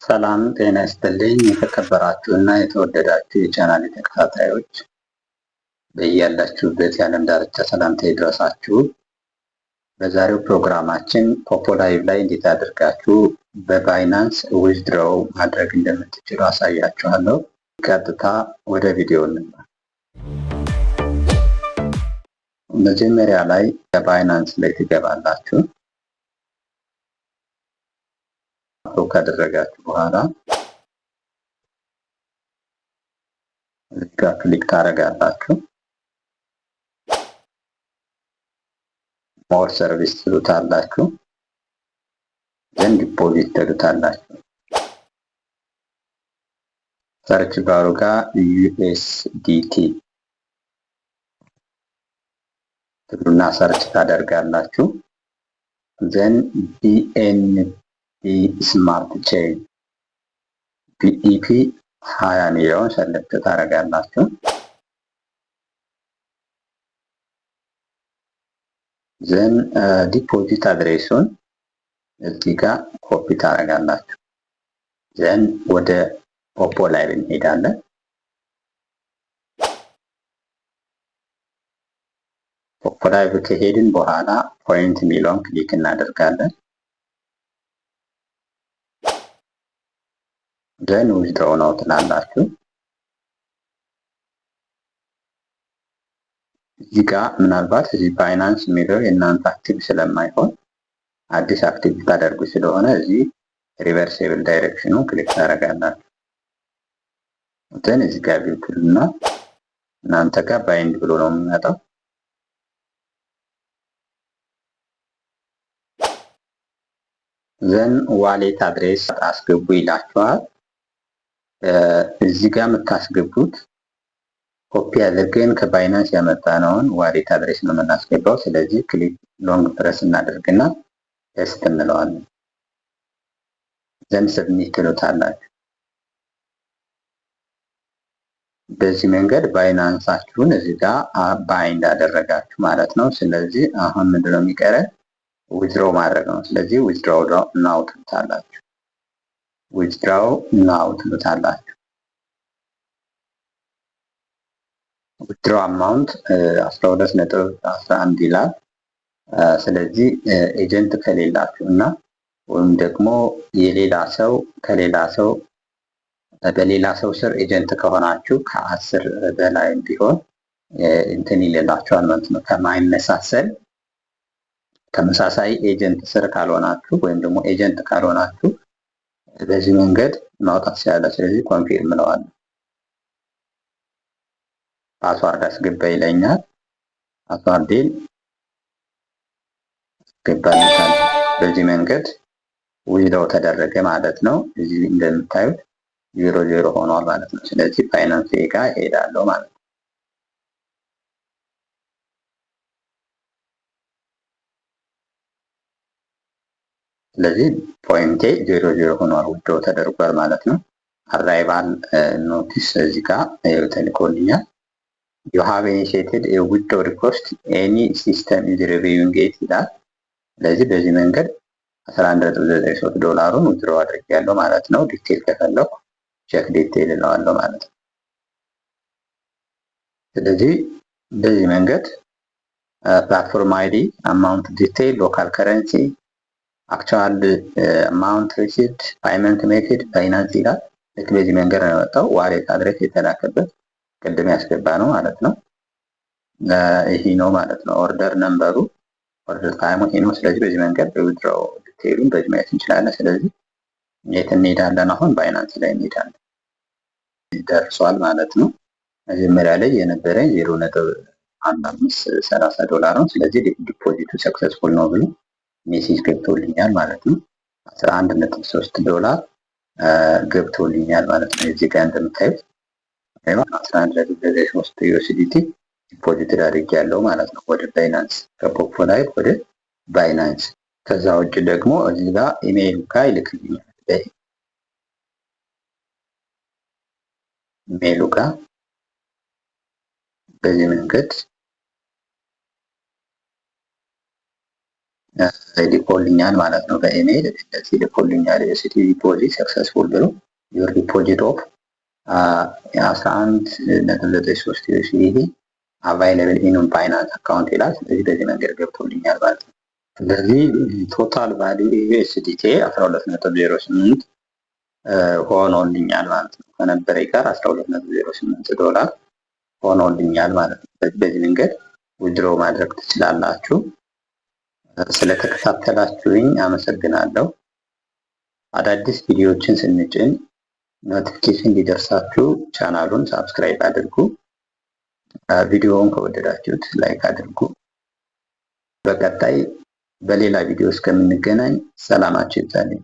ሰላም ጤና ይስጥልኝ። የተከበራችሁ እና የተወደዳችሁ የቻናል ተከታታዮች በያላችሁበት የዓለም ዳርቻ ሰላምታ ይድረሳችሁ። በዛሬው ፕሮግራማችን ፖፖ ላይቭ ላይ እንዴት አድርጋችሁ በባይናንስ ዊዝድሮው ማድረግ እንደምትችሉ አሳያችኋለሁ። ቀጥታ ወደ ቪዲዮ እንግባ። መጀመሪያ ላይ በባይናንስ ላይ ትገባላችሁ። ካደረጋችሁ በኋላ እዚህ ጋር ክሊክ ታደርጋላችሁ። ሞር ሰርቪስ ትሉታላችሁ። ዘን ዲፖዚት ትሉታላችሁ። ሰርች ባሩ ጋር USDT ትሉና ሰርች ታደርጋላችሁ። ዘን BNB ስማርት ቼን BEP 20 ሚሊዮን ሰለክት ታደርጋላችሁ። ዘን ዲፖዚት አድሬሱን እዚህ ጋር ኮፒ ታደርጋላችሁ። ዘን ወደ ፖፖ ላይቭ እንሄዳለን። ፖፖ ላይቭ ከሄድን በኋላ ፖይንት ሚሊዮን ክሊክ እናደርጋለን። ዘን ዊዝድሮው ነው ትላላችሁ። እዚህ ጋር ምናልባት እዚህ ባይናንስ የሚለው የእናንተ አክቲቭ ስለማይሆን አዲስ አክቲቭ ታደርጉ ስለሆነ እዚህ ሪቨርሲብል ዳይሬክሽኑ ክሊክ ታደርጋላችሁ። ዘን እዚህ ጋር ቢውትልና እናንተ ጋር ባይንድ ብሎ ነው የሚመጣው። ዘን ዋሌት አድሬስ አስገቡ ይላችኋል። እዚህ ጋር የምታስገቡት ኮፒ አድርገን ከባይናንስ ያመጣነውን ዋሌት አድሬስ ነው የምናስገባው። ስለዚህ ክሊክ ሎንግ ፕረስ እናደርግና ፔስት እንለዋለን። ዘን ሰብሚት ትሉታላችሁ። በዚህ መንገድ ባይናንሳችሁን እዚህ ጋር ባይንድ አደረጋችሁ ማለት ነው። ስለዚህ አሁን ምንድነው የሚቀረን? ዊዝድሮው ማድረግ ነው። ስለዚህ ዊዝድሮው ናው ትሉታላችሁ። ዊዝድሮው ናው ትሉታላችሁ። ዊዝድሮው አማውንት 12.11 ይላል። ስለዚህ ኤጀንት ከሌላችሁ እና ወይም ደግሞ የሌላ ሰው ከሌላ ሰው በሌላ ሰው ስር ኤጀንት ከሆናችሁ ከ10 በላይ ቢሆን እንትን ይልላችኋል ማለት ነው። ከማይመሳሰል ተመሳሳይ ኤጀንት ስር ካልሆናችሁ ወይም ደግሞ ኤጀንት ካልሆናችሁ በዚህ መንገድ ማውጣት ይችላል። ስለዚህ ኮንፊርም እለዋለሁ። ፓስዋርድ አስገባ ይለኛል። ፓስዋርዴን አስገባለታል። በዚህ መንገድ ዊዝድሮው ተደረገ ማለት ነው። እዚህ እንደምታዩት 00 ሆኗል ማለት ነው። ስለዚህ ባይናንስ ጋር እሄዳለሁ ማለት ነው። ስለዚህ ፖይንቴ 00 ሆኗል፣ ዊዝድሮው ተደርጓል ማለት ነው። አራይቫል ኖቲስ እዚህ ጋር ተልኮልኛል። you have initiated a withdrawal request any system is reviewing it ይላል። ስለዚህ በዚህ መንገድ 11.93 ዶላሩን ዊዝድሮው አድርጌያለሁ ማለት ነው። ዲቴል ከፈለኩ ቼክ ዲቴል እለዋለሁ ማለት ነው። ስለዚህ በዚህ መንገድ ፕላትፎርም አይዲ፣ አማውንት ዲቴል፣ ሎካል ከረንሲ፣ አክቹዋል አማውንት ሪሲቭድ፣ ፓይመንት ሜተድ ባይናንስ ይላል። ልክ በዚህ መንገድ ነው የወጣው። ዋሌት አድሬስ የተላከበት ቅድም ያስገባ ነው ማለት ነው። ይሄ ነው ማለት ነው። ኦርደር ነምበሩ፣ ኦርደር ታይሙ ይሄ ነው። ስለዚህ በዚህ መንገድ ዊዝድሮው ዲቴይሉን በዚህ ማየት እንችላለን። ስለዚህ የት እንሄዳለን? አሁን ባይናንስ ላይ እንሄዳለን። ደርሷል ማለት ነው። መጀመሪያ ላይ የነበረኝ 0.1530 ዶላር ነው። ስለዚህ ዲፖዚቱ ሰክሰስፉል ነው ብሎ ሜሴጅ ገብቶልኛል ማለት ነው። 11.3 ዶላር ገብቶልኛል ማለት ነው። እዚህ ጋር እንደምታዩት 11.3 USDT ዲፖዚት አድርጌያለሁ ማለት ነው ወደ ባይናንስ፣ ከፖፖ ላይቭ ወደ ባይናንስ። ከዛ ውጭ ደግሞ እዚህ ጋር ኢሜይል ጋር ይልክልኛል። ኢሜይሉ ጋር በዚህ መንገድ ልኮልኛል ማለት ነው። በኢሜይል እንደዚህ ልኮልኛል። ዩኤስዲ ዲፖዚት ሰክሰስፉል ብሎ ዩር ዲፖዚት ኦፍ 11.93 ዩኤስዲ አቫይለብል ኢን ባይናንስ አካውንት ይላል። ስለዚህ በዚህ መንገድ ገብቶልኛል ማለት ነው። ስለዚህ ቶታል ቫሊዩ ዩኤስዲቲ 12.08 ሆኖልኛል ማለት ነው። ከነበረ ጋር 12.08 ዶላር ሆኖልኛል ማለት ነው። በዚህ መንገድ ዊድሮ ማድረግ ትችላላችሁ። ስለተከታተላችሁኝ አመሰግናለሁ። አዳዲስ ቪዲዮዎችን ስንጭን ኖቲፊኬሽን እንዲደርሳችሁ ቻናሉን ሳብስክራይብ አድርጉ። ቪዲዮውን ከወደዳችሁት ላይክ አድርጉ። በቀጣይ በሌላ ቪዲዮ እስከምንገናኝ ሰላማችሁ ይብዛልኝ።